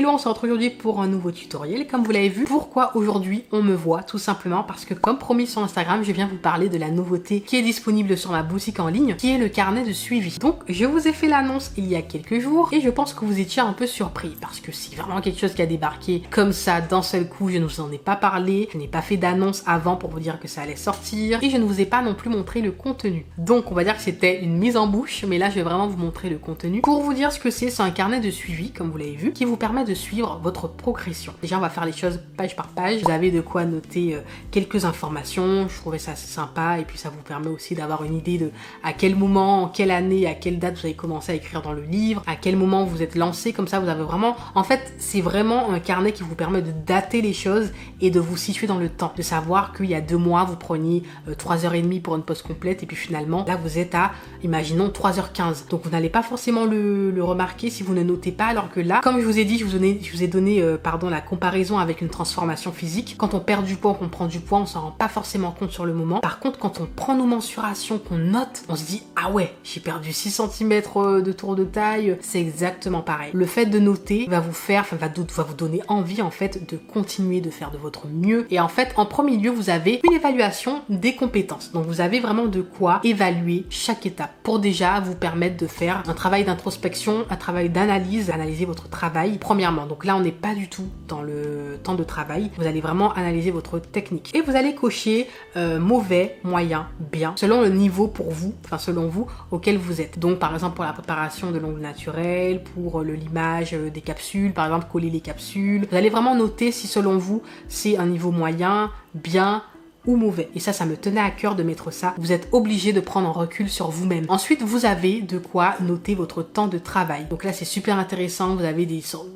Hello, on se retrouve aujourd'hui pour un nouveau tutoriel. Comme vous l'avez vu, pourquoi aujourd'hui on me voit? Tout simplement parce que comme promis sur Instagram, je viens vous parler de la nouveauté qui est disponible sur ma boutique en ligne, qui est le carnet de suivi. Donc je vous ai fait l'annonce il y a quelques jours et je pense que vous étiez un peu surpris parce que c'est vraiment quelque chose qui a débarqué comme ça d'un seul coup. Je ne vous en ai pas parlé, je n'ai pas fait d'annonce avant pour vous dire que ça allait sortir et je ne vous ai pas non plus montré le contenu. Donc on va dire que c'était une mise en bouche, mais là je vais vraiment vous montrer le contenu. Pour vous dire ce que c'est un carnet de suivi, comme vous l'avez vu, qui vous permet de suivre votre progression. Déjà, on va faire les choses page par page. Vous avez de quoi noter quelques informations. Je trouvais ça assez sympa et puis ça vous permet aussi d'avoir une idée de à quel moment, en quelle année, à quelle date vous avez commencé à écrire dans le livre, à quel moment vous êtes lancé. Comme ça, vous avez vraiment... En fait, c'est vraiment un carnet qui vous permet de dater les choses et de vous situer dans le temps. De savoir qu'il y a 2 mois, vous preniez 3h30 pour une pause complète et puis finalement, là, vous êtes à, imaginons, 3h15. Donc, vous n'allez pas forcément le remarquer si vous ne notez pas, alors que là, comme je vous ai dit, je vous ai donné la comparaison avec une transformation physique. Quand on perd du poids, qu'on prend du poids, on s'en rend pas forcément compte sur le moment. Par contre, quand on prend nos mensurations, qu'on note, on se dit ah ouais, j'ai perdu 6 cm de tour de taille. C'est exactement pareil. Le fait de noter va vous donner envie en fait de continuer de faire de votre mieux. Et en fait, en premier lieu, vous avez une évaluation des compétences. Donc vous avez vraiment de quoi évaluer chaque étape pour déjà vous permettre de faire un travail d'introspection, un travail d'analyse, analyser votre travail premièrement. Donc là, on n'est pas du tout dans le temps de travail. Vous allez vraiment analyser votre technique. Et vous allez cocher mauvais, moyen, bien, selon le niveau pour vous, enfin selon vous, auquel vous êtes. Donc par exemple pour la préparation de l'ongle naturel, pour le limage des capsules, par exemple coller les capsules. Vous allez vraiment noter si selon vous, c'est un niveau moyen, bien, ou mauvais. Et ça me tenait à cœur de mettre ça. Vous êtes obligé de prendre un recul sur vous-même. Ensuite, vous avez de quoi noter votre temps de travail. Donc là, c'est super intéressant. Vous avez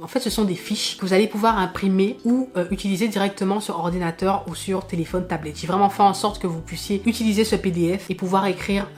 en fait, ce sont des fiches que vous allez pouvoir imprimer ou utiliser directement sur ordinateur ou sur téléphone, tablette. J'ai vraiment fait en sorte que vous puissiez utiliser ce PDF et pouvoir écrire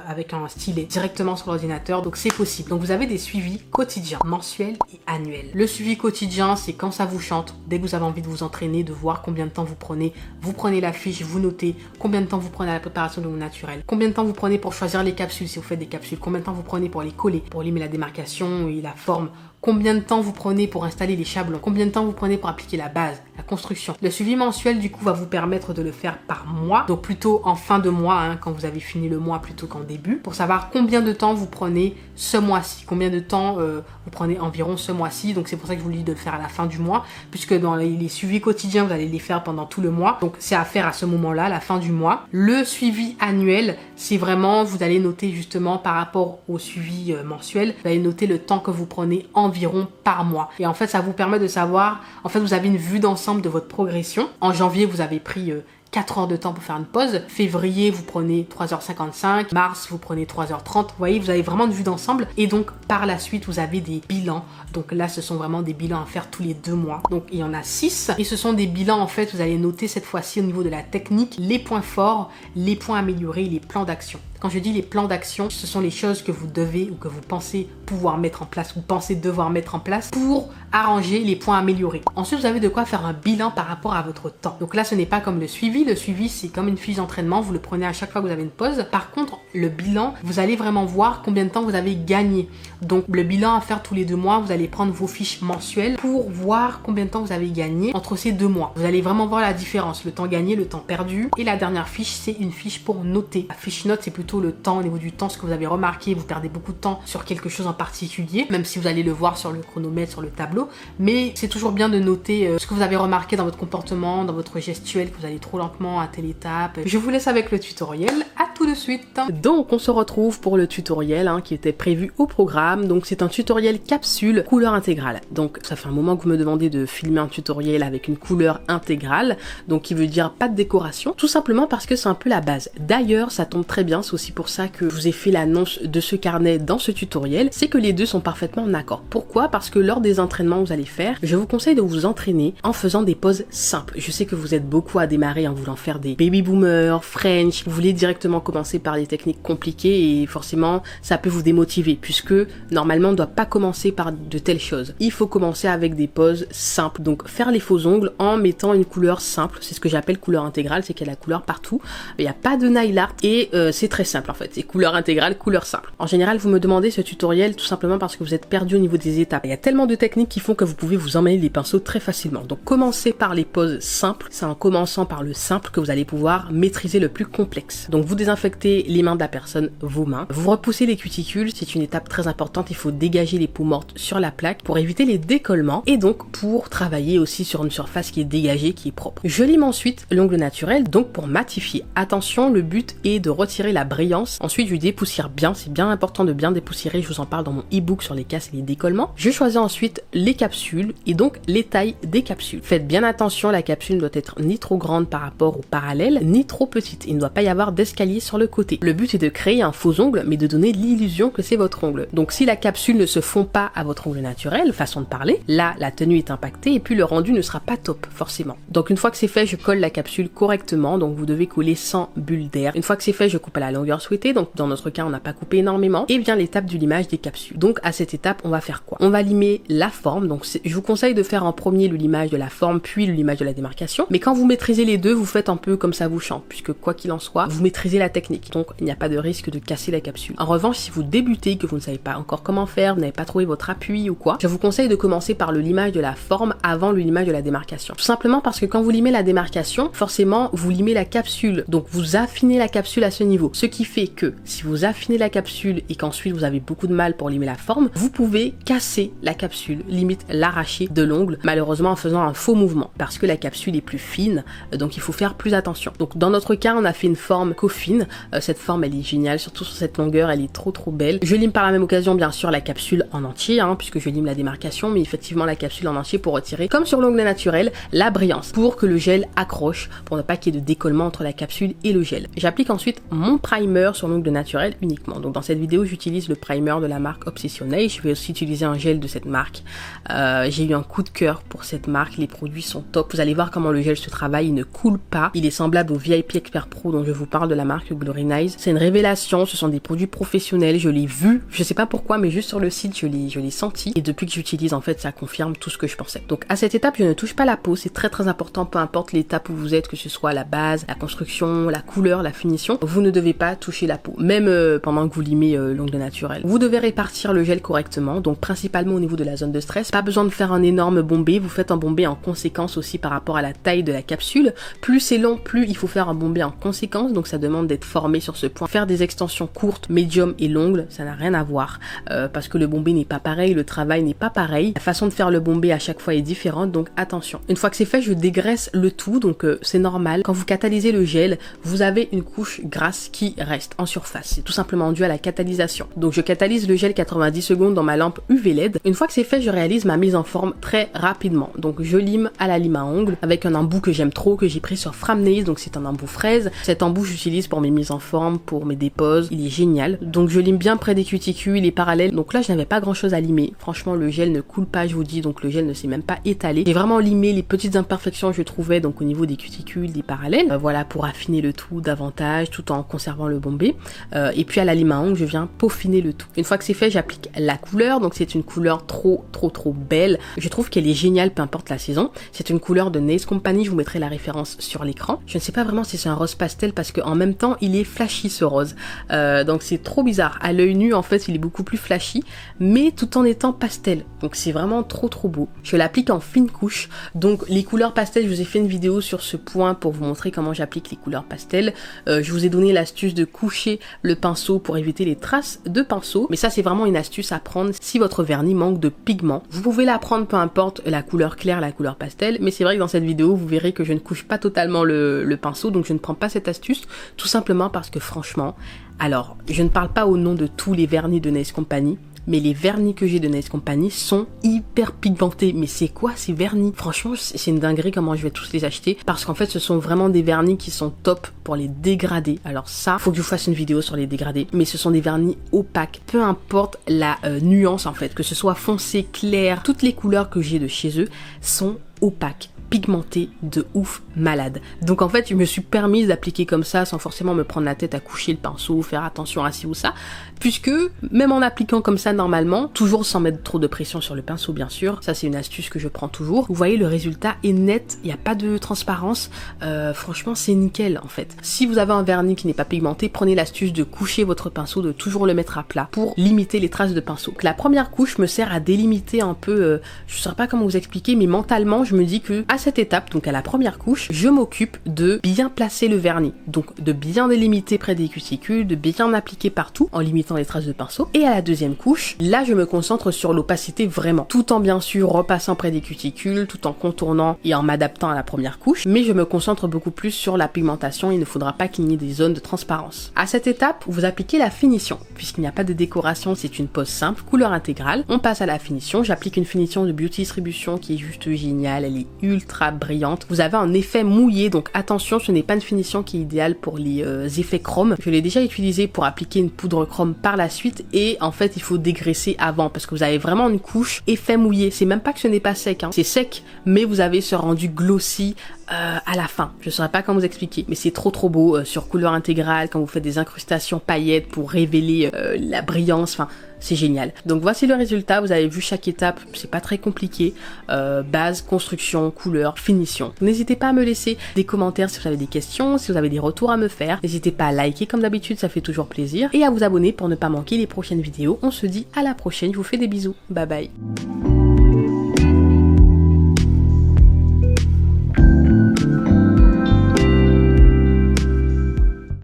avec un stylet directement sur l'ordinateur. Donc c'est possible. Donc vous avez des suivis quotidiens, mensuels et annuels. Le suivi quotidien, c'est quand ça vous chante, dès que vous avez envie de vous entraîner, de voir combien de temps vous prenez. Vous prenez la fiche, vous notez combien de temps vous prenez à la préparation de l'ongle naturel, combien de temps vous prenez pour choisir les capsules si vous faites des capsules, combien de temps vous prenez pour les coller, pour limer la démarcation et la forme, combien de temps vous prenez pour installer les chablons, combien de temps vous prenez pour appliquer la base, la construction. Le suivi mensuel du coup va vous permettre de le faire par mois, donc plutôt en fin de mois, quand vous avez fini le mois plutôt qu'en début, pour savoir combien de temps vous prenez ce mois-ci, combien de temps vous prenez environ ce mois-ci. Donc c'est pour ça que je vous dis de le faire à la fin du mois, puisque dans les suivis quotidiens vous allez les faire pendant tout le mois, donc c'est à faire à ce moment-là, la fin du mois. Le suivi annuel, c'est vraiment, vous allez noter justement par rapport au suivi mensuel, vous allez noter le temps que vous prenez environ par mois. Et en fait, ça vous permet de savoir, en fait, vous avez une vue d'ensemble de votre progression. En janvier, vous avez pris 4 heures de temps pour faire une pause. Février, vous prenez 3h55. Mars, vous prenez 3h30. Vous voyez, vous avez vraiment une vue d'ensemble. Et donc, par la suite, vous avez des bilans. Donc là, ce sont vraiment des bilans à faire tous les 2 mois. Donc, il y en a 6. Et ce sont des bilans, en fait, vous allez noter cette fois-ci au niveau de la technique, les points forts, les points améliorés, les plans d'action. Quand je dis les plans d'action, ce sont les choses que vous devez ou que vous pensez pouvoir mettre en place ou pensez devoir mettre en place pour arranger les points améliorés. Ensuite, vous avez de quoi faire un bilan par rapport à votre temps. Donc là, ce n'est pas comme le suivi. Le suivi, c'est comme une fiche d'entraînement. Vous le prenez à chaque fois que vous avez une pause. Par contre, le bilan, vous allez vraiment voir combien de temps vous avez gagné. Donc, le bilan à faire tous les 2 mois, vous allez prendre vos fiches mensuelles pour voir combien de temps vous avez gagné entre ces 2 mois. Vous allez vraiment voir la différence, le temps gagné, le temps perdu. Et la dernière fiche, c'est une fiche pour noter. La fiche note, c'est plutôt le temps, au niveau du temps, ce que vous avez remarqué. Vous perdez beaucoup de temps sur quelque chose en particulier, même si vous allez le voir sur le chronomètre, sur le tableau. Mais c'est toujours bien de noter ce que vous avez remarqué dans votre comportement, dans votre gestuelle, que vous allez trop lentement à telle étape. Je vous laisse avec le tutoriel. À tout de suite. Donc, on se retrouve pour le tutoriel qui était prévu au programme. Donc, c'est un tutoriel capsule couleur intégrale. Donc, ça fait un moment que vous me demandez de filmer un tutoriel avec une couleur intégrale. Donc, qui veut dire pas de décoration. Tout simplement parce que c'est un peu la base. D'ailleurs, ça tombe très bien. C'est aussi pour ça que je vous ai fait l'annonce de ce carnet dans ce tutoriel. C'est que les deux sont parfaitement en accord. Pourquoi? Parce que lors des entraînements que vous allez faire, je vous conseille de vous entraîner en faisant des poses simples. Je sais que vous êtes beaucoup à démarrer en voulant faire des baby boomers, French. Vous voulez directement commencer par des techniques compliquées et forcément, ça peut vous démotiver puisque normalement, on ne doit pas commencer par de telles choses. Il faut commencer avec des poses simples. Donc, faire les faux ongles en mettant une couleur simple. C'est ce que j'appelle couleur intégrale, c'est qu'il y a la couleur partout. Il n'y a pas de nail art et c'est très simple en fait, c'est couleur intégrale, couleur simple. En général, vous me demandez ce tutoriel tout simplement parce que vous êtes perdu au niveau des étapes. Il y a tellement de techniques qui font que vous pouvez vous emmêler les pinceaux très facilement. Donc commencez par les poses simples, c'est en commençant par le simple que vous allez pouvoir maîtriser le plus complexe. Donc vous désinfectez les mains de la personne, vos mains, vous repoussez les cuticules, c'est une étape très importante, il faut dégager les peaux mortes sur la plaque pour éviter les décollements et donc pour travailler aussi sur une surface qui est dégagée, qui est propre. Je lime ensuite l'ongle naturel, donc pour matifier. Attention, le but est de retirer la brillance. Ensuite, je dépoussière bien, c'est bien important de bien dépoussiérer, je vous en parle dans mon e-book sur les casses et les décollements. Je choisis ensuite les capsules et donc les tailles des capsules. Faites bien attention, la capsule ne doit être ni trop grande par rapport au parallèle, ni trop petite. Il ne doit pas y avoir d'escalier sur le côté. Le but est de créer un faux ongle, mais de donner l'illusion que c'est votre ongle. Donc si la capsule ne se fond pas à votre ongle naturel, façon de parler, là, la tenue est impactée et puis le rendu ne sera pas top, forcément. Donc une fois que c'est fait, je colle la capsule correctement, donc vous devez coller sans bulle d'air. Une fois que c'est fait, je coupe à la longueur souhaitée, donc dans notre cas, on n'a pas coupé énormément, et bien l'étape du limage des capsules. Donc à cette étape, on va faire quoi? On va limer la forme, donc je vous conseille de faire en premier le limage de la forme, puis le limage de la démarcation, mais quand vous maîtrisez les deux, vous faites un peu comme ça vous chante, puisque quoi qu'il en soit, vous maîtrisez la technique, donc il n'y a pas de risque de casser la capsule. En revanche, si vous débutez, que vous ne savez pas encore comment faire, vous n'avez pas trouvé votre appui ou quoi, je vous conseille de commencer par le limage de la forme avant le limage de la démarcation. Tout simplement parce que quand vous limez la démarcation, forcément, vous limez la capsule, donc vous affinez la capsule à ce niveau, ce qui fait que si vous affinez la capsule et qu'ensuite vous avez beaucoup de mal pour limer la forme, vous pouvez casser la capsule, limite l'arracher de l'ongle, malheureusement en faisant un faux mouvement, parce que la capsule est plus fine, donc il faut faire plus attention. Donc dans notre cas, on a fait une forme co-fine, cette forme elle est géniale, surtout sur cette longueur, elle est trop belle. Je lime par la même occasion bien sûr la capsule en entier, puisque je lime la démarcation, mais effectivement la capsule en entier pour retirer, comme sur l'ongle naturel, la brillance, pour que le gel accroche, pour ne pas qu'il y ait de décollement entre la capsule et le gel. J'applique ensuite mon primer sur l'ongle naturel uniquement. Donc dans cette vidéo, j'utilise le primer de la marque Obsessionnel. Je vais aussi utiliser un gel de cette marque. J'ai eu un coup de cœur pour cette marque, les produits sont top. Vous allez voir comment le gel se travaille, il ne coule pas. Il est semblable au VIP Expert Pro dont je vous parle de la marque Glory Nice. C'est une révélation, ce sont des produits professionnels, je l'ai vu, je sais pas pourquoi, mais juste sur le site, je l'ai senti. Et depuis que j'utilise, en fait, ça confirme tout ce que je pensais. Donc à cette étape, je ne touche pas la peau, c'est très important, peu importe l'étape où vous êtes, que ce soit la base, la construction, la couleur, la finition, vous ne devez pas toucher la peau, même pendant que vous limez l'ongle naturel. Vous devez répartir le gel correctement, donc principalement au niveau de la zone de stress. Pas besoin de faire un énorme bombé, vous faites un bombé en conséquence aussi par rapport à la taille de la capsule. Plus c'est long, plus il faut faire un bombé en conséquence, donc ça demande d'être formé sur ce point. Faire des extensions courtes, médium et longues, ça n'a rien à voir, parce que le bombé n'est pas pareil, le travail n'est pas pareil, la façon de faire le bombé à chaque fois est différente, donc attention. Une fois que c'est fait, je dégraisse le tout, donc c'est normal. Quand vous catalysez le gel, vous avez une couche grasse qui reste en surface. C'est tout simplement dû à la catalysation. Donc je catalyse le gel 90 secondes dans ma lampe UV LED. Une fois que c'est fait, je réalise ma mise en forme très rapidement. Donc je lime à la lime à ongles avec un embout que j'aime trop, que j'ai pris sur Framnails, donc c'est un embout fraise. Cet embout j'utilise pour mes mises en forme, pour mes déposes, il est génial. Donc je lime bien près des cuticules, les parallèles. Donc là je n'avais pas grand chose à limer. Franchement le gel ne coule pas, je vous dis, donc le gel ne s'est même pas étalé. J'ai vraiment limé les petites imperfections que je trouvais donc au niveau des cuticules, des parallèles. Voilà, pour affiner le tout davantage tout en conservant le bombé. Et puis à la lime à ongles, je viens peaufiner le tout. Une fois que c'est fait, j'applique la couleur. Donc c'est une couleur trop belle. Je trouve qu'elle est géniale, peu importe la saison. C'est une couleur de Nails Company, je vous mettrai la référence sur l'écran. Je ne sais pas vraiment si c'est un rose pastel parce qu'en même temps, il est flashy ce rose. Donc c'est trop bizarre. À l'œil nu, en fait, il est beaucoup plus flashy, mais tout en étant pastel. Donc c'est vraiment trop beau. Je l'applique en fine couche. Donc les couleurs pastel, je vous ai fait une vidéo sur ce point pour vous montrer comment j'applique les couleurs pastel. Je vous ai donné l'astuce de coucher le pinceau pour éviter les traces de pinceau. Mais ça, c'est vraiment une astuce à prendre si votre vernis manque de pigment. Vous pouvez la prendre peu importe la couleur claire, la couleur pastel. Mais c'est vrai que dans cette vidéo, vous verrez que je ne couche pas totalement le pinceau. Donc je ne prends pas cette astuce. Tout simplement parce que franchement, alors je ne parle pas au nom de tous les vernis de Nails Company, mais les vernis que j'ai de Nails Company sont hyper pigmentés. Mais c'est quoi ces vernis? Franchement, c'est une dinguerie comment je vais tous les acheter, parce qu'en fait ce sont vraiment des vernis qui sont top pour les dégradés. Alors ça, faut que je vous fasse une vidéo sur les dégradés, mais ce sont des vernis opaques, peu importe la nuance en fait, que ce soit foncé, clair, toutes les couleurs que j'ai de chez eux sont opaques. pigmenté de ouf malade. Donc en fait je me suis permise d'appliquer comme ça sans forcément me prendre la tête à coucher le pinceau, faire attention à ci ou ça, puisque même en appliquant comme ça normalement, toujours sans mettre trop de pression sur le pinceau bien sûr, ça c'est une astuce que je prends toujours, vous voyez le résultat est net, il n'y a pas de transparence, franchement c'est nickel en fait. Si vous avez un vernis qui n'est pas pigmenté, prenez l'astuce de coucher votre pinceau, de toujours le mettre à plat pour limiter les traces de pinceau. Donc, la première couche me sert à délimiter un peu, je ne saurais pas comment vous expliquer, mais mentalement je me dis que à cette étape, donc à la première couche, je m'occupe de bien placer le vernis, donc de bien délimiter près des cuticules, de bien appliquer partout en limitant les traces de pinceau. Et à la deuxième couche, là je me concentre sur l'opacité vraiment, tout en bien sûr repassant près des cuticules, tout en contournant et en m'adaptant à la première couche, mais je me concentre beaucoup plus sur la pigmentation, il ne faudra pas qu'il y ait des zones de transparence. À cette étape, vous appliquez la finition, puisqu'il n'y a pas de décoration, c'est une pose simple, couleur intégrale. On passe à la finition, j'applique une finition de Beauty Distribution qui est juste géniale, elle est ultra brillante. Vous avez un effet mouillé, donc attention, ce n'est pas une finition qui est idéale pour les effets chrome. Je l'ai déjà utilisé pour appliquer une poudre chrome par la suite et en fait il faut dégraisser avant parce que vous avez vraiment une couche effet mouillé. C'est même pas que ce n'est pas sec, hein. C'est sec, mais vous avez ce rendu glossy à la fin. Je saurais pas comment vous expliquer, mais c'est trop beau sur couleur intégrale quand vous faites des incrustations paillettes pour révéler la brillance, enfin c'est génial. Donc voici le résultat, vous avez vu chaque étape, c'est pas très compliqué, base, construction, couleur, finition. N'hésitez pas à me laisser des commentaires si vous avez des questions, si vous avez des retours à me faire, n'hésitez pas à liker comme d'habitude, ça fait toujours plaisir, et à vous abonner pour ne pas manquer les prochaines vidéos. On se dit à la prochaine, je vous fais des bisous, bye bye.